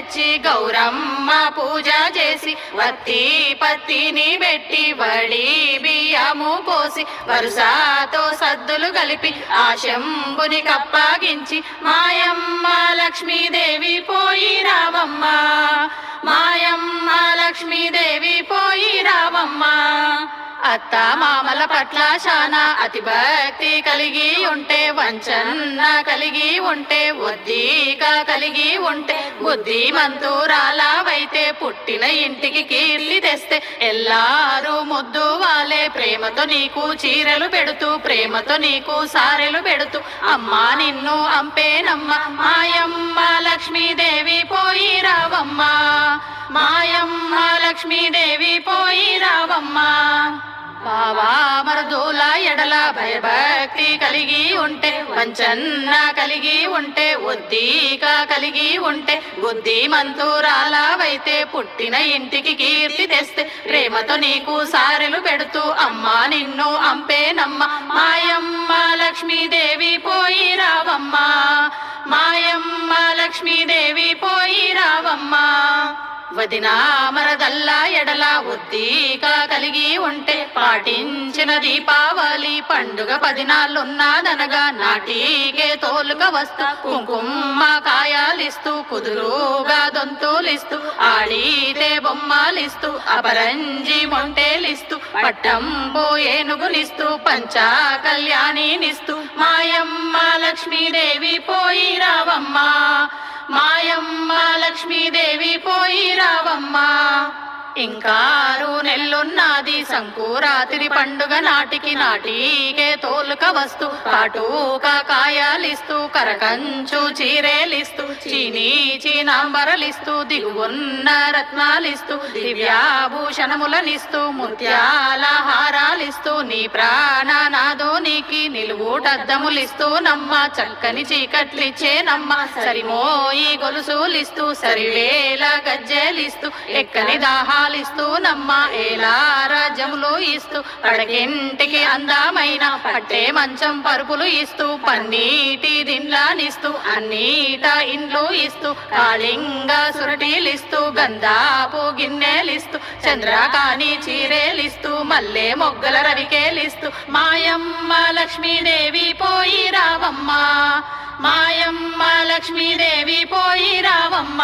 తెచ్చి గౌరమ్మ పూజ చేసి వత్తి పత్తిని పెట్టి వడి బియ్యము పోసి వరుసతో సద్దులు కలిపి ఆ శంభుని కప్పగించి మాయమ్మ లక్ష్మీదేవి పోయి రావమ్మ, మాయమ్మ లక్ష్మీదేవి పోయి రావమ్మ. అత్త మామల పట్ల శానా అతి భక్తి కలిగి ఉంటే, వంచన కలిగి ఉంటే, ఒద్దిక కలిగి ఉంటే, బుద్ధిమంతురాలవైతే పుట్టిన ఇంటికి కీర్తి తెస్తే ఎల్లారు ముద్దు వాలే ప్రేమతో నీకు చీరలు పెడుతూ, ప్రేమతో నీకు సారెలు పెడుతూ అమ్మా నిన్ను అంపేనమ్మ, మాయమ్మ లక్ష్మీదేవి పోయి రావమ్మ, మాయమ్మ లక్ష్మీదేవి పోయి రావమ్మ. బావా మరుదుల ఎడల భయభక్తి కలిగి ఉంటే, వంచన కలిగి ఉంటే, ఒద్దిక కలిగి ఉంటే, బుద్ధిమంతురాలవైతే పుట్టిన ఇంటికి కీర్తి తెస్తే ప్రేమతో నీకు సారెలు పెడుతూ అమ్మా నిన్ను అంపేనమ్మ, మాయమ్మ లక్ష్మీదేవి పోయి రావమ్మ, మాయమ్మ లక్ష్మీదేవి పోయి రావమ్మ. వదినా మరదల్లా ఎడల ఒద్దిక కలిగి ఉంటే, పాటించిన దీపావళి పండుగ 10 నాళ్ళున్నదనగా నాటికే తోలుక వస్తూ, కుంకుమ కాయాలిస్తూ, కుదురుగా దొంతులిస్తూ, ఆడితే బొమ్మలిస్తూ, అపరంజి మొంటేలిస్తూ, పట్టంబో ఏనుగునిస్తూ, పంచా కళ్యాణినిస్తూ మాయమ్మ లక్ష్మీదేవి పోయి రావమ్మ, మాయమ్మ లక్ష్మీదేవి పోయి రావమ్మ. ఇంకారు నెల్లున్నది సంకురాతిరి పండుగ నాటికి నాటికే తోలుక వస్తూ, కాటుక కాయాలిస్తూ, కరకంచు చీరేలిస్తూ, చీనీ చీనాంబరలిస్తూ, దిగువున్న రత్నాలిస్తూ, దివ్యాభూషణములనిస్తూ, ముత్యాల హారాలిస్తూ, నీ ప్రాణనాథునికి నిలువుటద్దములిస్తూ నమ్మ, చక్కని చీకట్లిచ్చేనమ్మ, సరిమోయి గొలుసులిస్తూ, సరివేల గజ్జెలిస్తూ, ఎక్కని దాహా ఇస్తూ నమ్మ, ఏలా రాజ్యములు ఇస్తూ, పడకింటికి అందమైన పట్టే మంచం పరుపులు ఇస్తూ, పన్నీటి దిండ్లానిస్తూ, అన్నీట ఇండ్లు ఇస్తూ, కాళింగ సురటిలిస్తూ, గంధాపు గిన్నెలిస్తూ, చంద్రకాని చీరేలిస్తూ, మల్లె మొగ్గల రవికేలిస్తూ మాయమ్మ లక్ష్మీదేవి పోయి రావమ్మ, మాయమ్మ లక్ష్మీదేవి పోయి రావమ్మ.